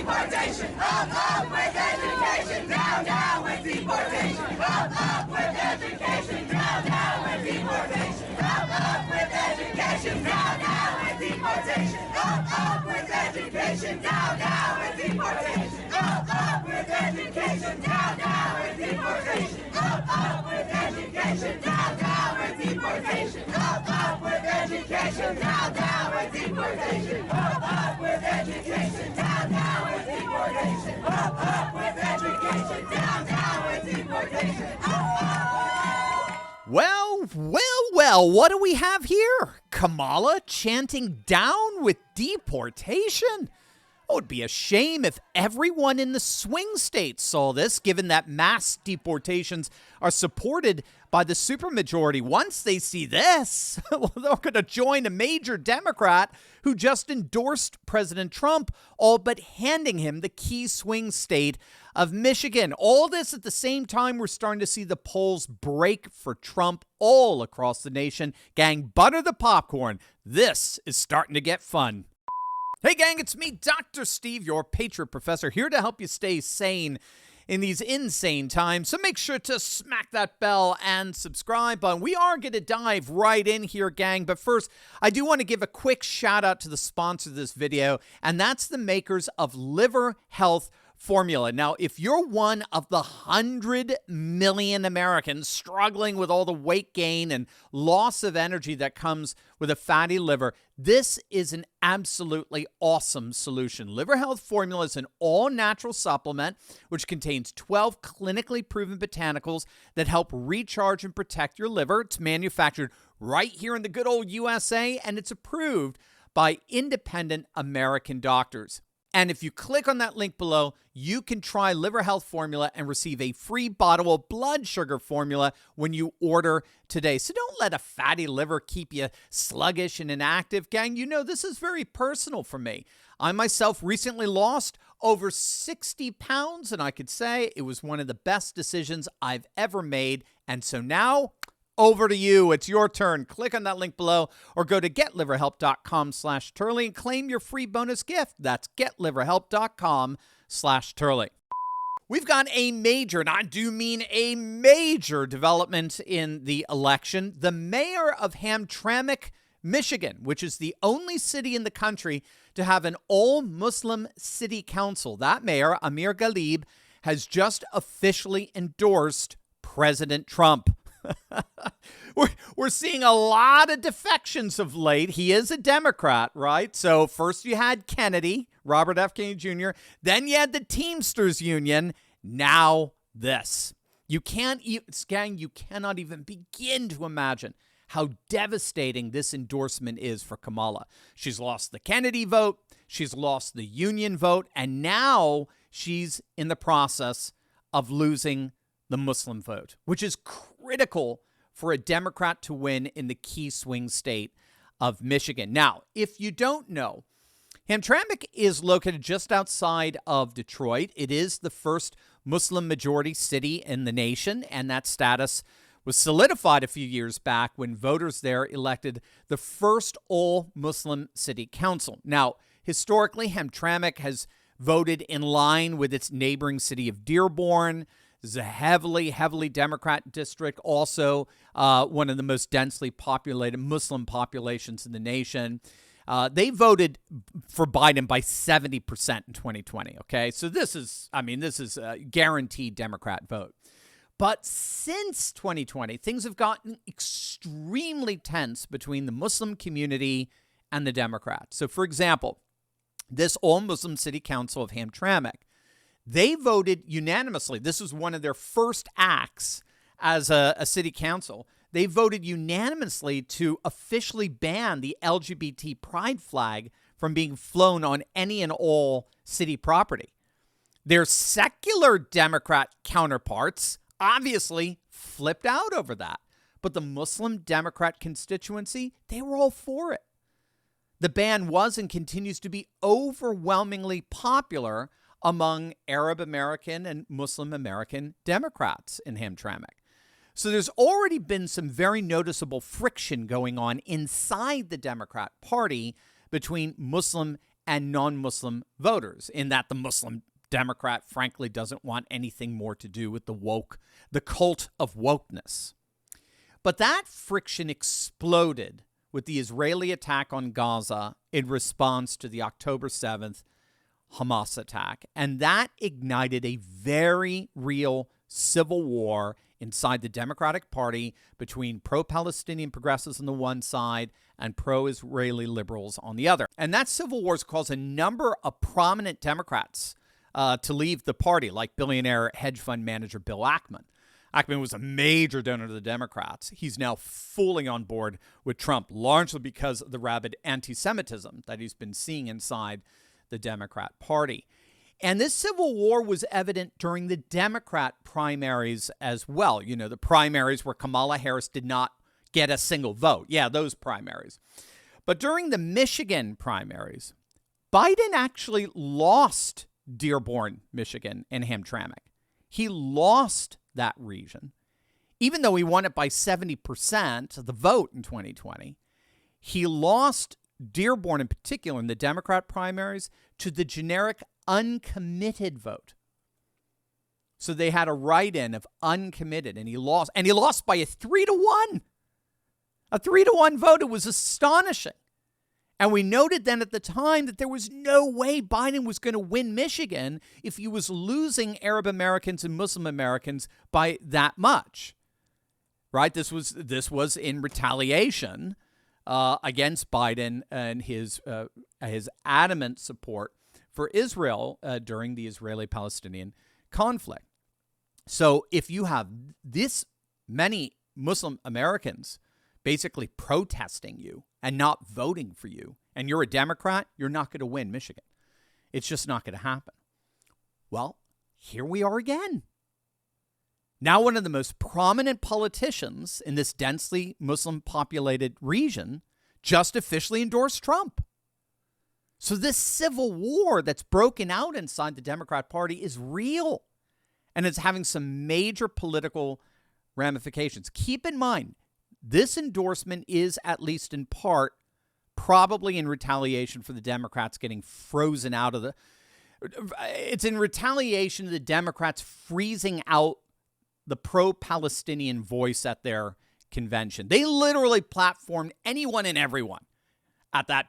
deportation. Up with education. Down with deportation. Up with education. Down with deportation. Up with education. Down with deportation. Up with education. Down with deportation. Up with education. Down with deportation. Up with education. Down with deportation. Up with education. Down with deportation. Up with education. Down with deportation. Up with education. Down with deportation. Well, what do we have here? Kamala chanting down with deportation? Oh, it'd be a shame if everyone in the swing states saw this, given that mass deportations are supported by the supermajority. Once they see this, well, they're going to join a major Democrat who just endorsed President Trump, all but handing him the key swing state of Michigan. All this at the same time we're starting to see the polls break for Trump all across the nation. Gang, butter the popcorn. This is starting to get fun. Hey gang, it's me, Dr. Steve, your Patriot Professor, here to help you stay sane in these insane times. So make sure to smack that bell and subscribe button. We are going to dive right in here, gang. But first, I do want to give a quick shout out to the sponsor of this video, and that's the makers of Liver Health Formula. Now, if you're one of the 100 million Americans struggling with all the weight gain and loss of energy that comes with a fatty liver, this is an absolutely awesome solution. Liver Health Formula is an all-natural supplement which contains 12 clinically proven botanicals that help recharge and protect your liver. It's manufactured right here in the good old USA, and it's approved by independent American doctors. And if you click on that link below, you can try Liver Health Formula and receive a free bottle of blood sugar formula when you order today. So don't let a fatty liver keep you sluggish and inactive. Gang, you know this is very personal for me. I myself recently lost over 60 pounds, and I could say it was one of the best decisions I've ever made. And so now, over to you. It's your turn. Click on that link below or go to getliverhelp.com/Turley and claim your free bonus gift. That's getliverhelp.com/Turley. We've got a major, and I do mean a major development in the election. The mayor of Hamtramck, Michigan, which is the only city in the country to have an all-Muslim city council. That mayor, Amir Ghalib, has just officially endorsed President Trump. We're seeing a lot of defections of late. He is a Democrat, right? So first you had Kennedy, Robert F. Kennedy Jr., then you had the Teamsters Union, now this. You cannot even begin to imagine how devastating this endorsement is for Kamala. She's lost the Kennedy vote, she's lost the union vote, and now she's in the process of losing the Muslim vote, which is critical for a Democrat to win in the key swing state of Michigan. Now, if you don't know, Hamtramck is located just outside of Detroit. It is the first Muslim majority city in the nation, and that status was solidified a few years back when voters there elected the first all-Muslim city council. Now, historically, Hamtramck has voted in line with its neighboring city of Dearborn. This is a heavily Democrat district, also one of the most densely populated Muslim populations in the nation. They voted for Biden by 70% in 2020, okay? So this is a guaranteed Democrat vote. But since 2020, things have gotten extremely tense between the Muslim community and the Democrats. So, for example, this all-Muslim city council of Hamtramck, they voted unanimously. This was one of their first acts as a city council. They voted unanimously to officially ban the LGBT pride flag from being flown on any and all city property. Their secular Democrat counterparts obviously flipped out over that. But the Muslim Democrat constituency, they were all for it. The ban was and continues to be overwhelmingly popular among Arab American and Muslim American Democrats in Hamtramck. So there's already been some very noticeable friction going on inside the Democrat Party between Muslim and non-Muslim voters, in that the Muslim Democrat, frankly, doesn't want anything more to do with the cult of wokeness. But that friction exploded with the Israeli attack on Gaza in response to the October 7th Hamas attack. And that ignited a very real civil war inside the Democratic Party between pro-Palestinian progressives on the one side and pro-Israeli liberals on the other. And that civil war has caused a number of prominent Democrats to leave the party, like billionaire hedge fund manager Bill Ackman. Ackman was a major donor to the Democrats. He's now fully on board with Trump, largely because of the rabid anti-Semitism that he's been seeing inside the Democrat Party. And this civil war was evident during the Democrat primaries as well. You know, the primaries where Kamala Harris did not get a single vote. Yeah, those primaries. But during the Michigan primaries, Biden actually lost Dearborn, Michigan, and Hamtramck. He lost that region. Even though he won it by 70% of the vote in 2020, he lost Dearborn in particular in the Democrat primaries to the generic uncommitted vote. So they had a write-in of uncommitted, and he lost. And he lost by a 3-1. A 3-1 vote. It was astonishing. And we noted then at the time that there was no way Biden was going to win Michigan if he was losing Arab Americans and Muslim Americans by that much. Right? This was in retaliation against Biden and his adamant support for Israel during the Israeli-Palestinian conflict. So if you have this many Muslim Americans basically protesting you and not voting for you, and you're a Democrat, you're not going to win Michigan. It's just not going to happen. Well, here we are again. Now one of the most prominent politicians in this densely Muslim-populated region just officially endorsed Trump. So this civil war that's broken out inside the Democrat Party is real, and it's having some major political ramifications. Keep in mind, this endorsement is, at least in part, probably in retaliation for the Democrats getting frozen out of the... It's in retaliation to the Democrats freezing out the pro-Palestinian voice at their convention. They literally platformed anyone and everyone at that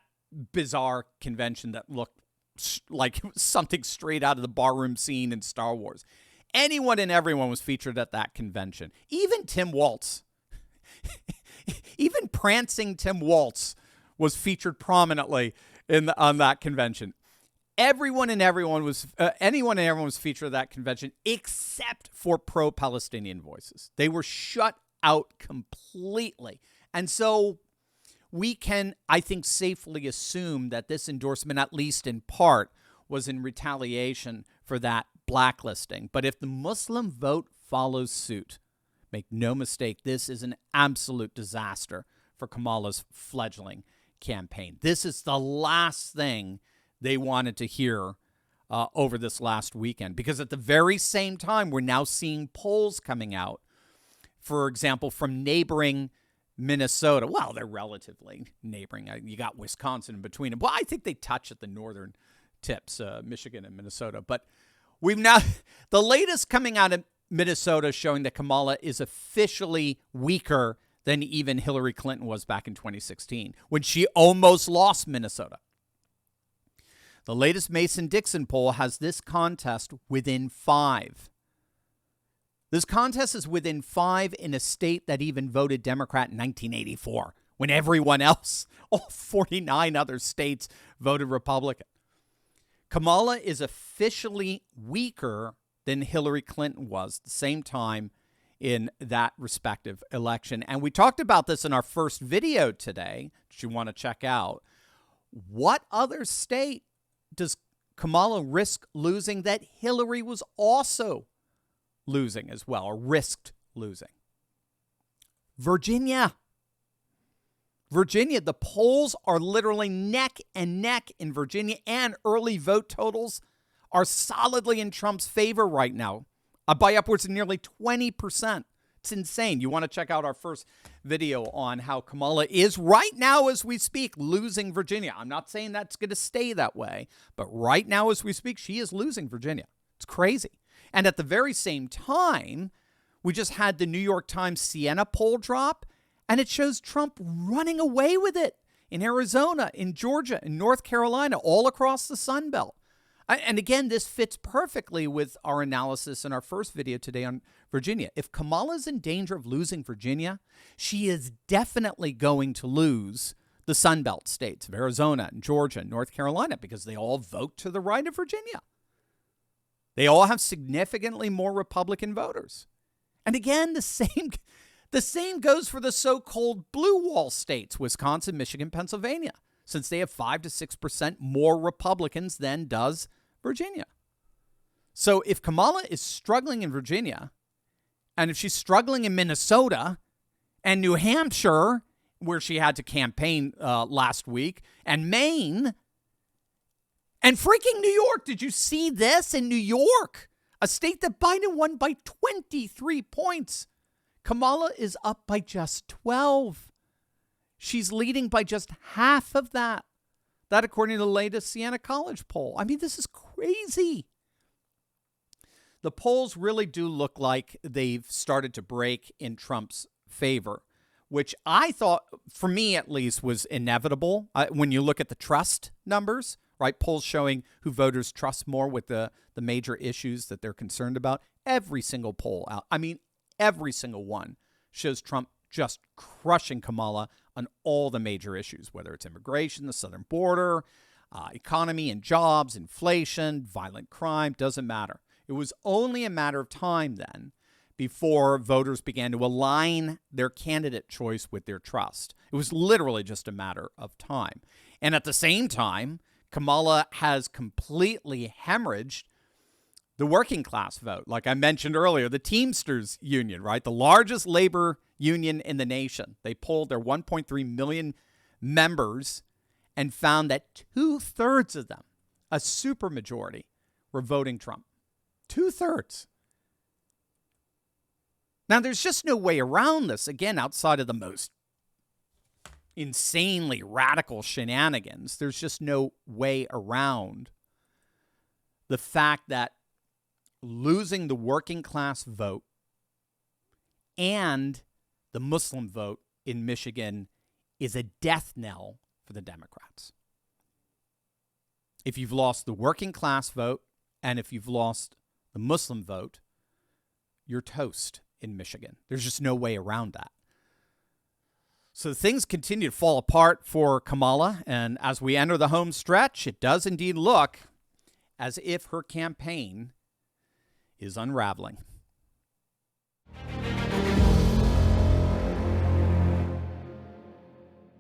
bizarre convention that looked like something straight out of the barroom scene in Star Wars. Anyone and everyone was featured at that convention. Even Tim Walz. Even prancing Tim Walz was featured prominently on that convention. Anyone and everyone was featured at that convention except for pro-Palestinian voices. They were shut out completely. And so we can, I think, safely assume that this endorsement, at least in part, was in retaliation for that blacklisting. But if the Muslim vote follows suit, make no mistake, this is an absolute disaster for Kamala's fledgling campaign. This is the last thing they wanted to hear over this last weekend, because at the very same time, we're now seeing polls coming out, for example, from neighboring Minnesota. Well, they're relatively neighboring. You got Wisconsin in between them. Well, I think they touch at the northern tips, Michigan and Minnesota. But the latest coming out of Minnesota showing that Kamala is officially weaker than even Hillary Clinton was back in 2016, when she almost lost Minnesota. The latest Mason-Dixon poll has this contest within 5. This contest is within 5 in a state that even voted Democrat in 1984, when everyone else, all 49 other states, voted Republican. Kamala is officially weaker than Hillary Clinton was at the same time in that respective election. And we talked about this in our first video today, which you want to check out. What other state does Kamala risk losing that Hillary was also losing as well, or risked losing? Virginia. Virginia, the polls are literally neck and neck in Virginia, and early vote totals are solidly in Trump's favor right now by upwards of nearly 20% to It's insane. You want to check out our first video on how Kamala is right now as we speak losing Virginia. I'm not saying that's going to stay that way, but right now as we speak, she is losing Virginia. It's crazy. And at the very same time, we just had the New York Times Siena poll drop, and it shows Trump running away with it in Arizona, in Georgia, in North Carolina, all across the Sun Belt. And again, this fits perfectly with our analysis in our first video today on Virginia. If Kamala's in danger of losing Virginia, she is definitely going to lose the Sun Belt states of Arizona and Georgia and North Carolina because they all vote to the right of Virginia. They all have significantly more Republican voters. And again, the same goes for the so-called blue wall states, Wisconsin, Michigan, Pennsylvania, since they have 5 to 6% more Republicans than does Virginia. So if Kamala is struggling in Virginia, and if she's struggling in Minnesota and New Hampshire, where she had to campaign last week, and Maine, and freaking New York, did you see this in New York? A state that Biden won by 23 points. Kamala is up by just 12. She's leading by just half of that. That according to the latest Siena College poll. I mean, this is crazy. The polls really do look like they've started to break in Trump's favor, which I thought, for me at least, was inevitable. When you look at the trust numbers, right? Polls showing who voters trust more with the major issues that they're concerned about. Every single poll out, every single one shows Trump just crushing Kamala on all the major issues, whether it's immigration, the southern border, economy and jobs, inflation, violent crime, doesn't matter. It was only a matter of time then before voters began to align their candidate choice with their trust. It was literally just a matter of time. And at the same time, Kamala has completely hemorrhaged the working class vote. Like I mentioned earlier, the Teamsters union, right? The largest labor union in the nation. They polled their 1.3 million members and found that 2/3 of them, a supermajority, were voting Trump. 2/3. Now, there's just no way around this, again, outside of the most insanely radical shenanigans. There's just no way around the fact that losing the working class vote and the Muslim vote in Michigan is a death knell for the Democrats. If you've lost the working class vote and if you've lost the Muslim vote, you're toast in Michigan. There's just no way around that. So things continue to fall apart for Kamala, and as we enter the home stretch, it does indeed look as if her campaign is unraveling.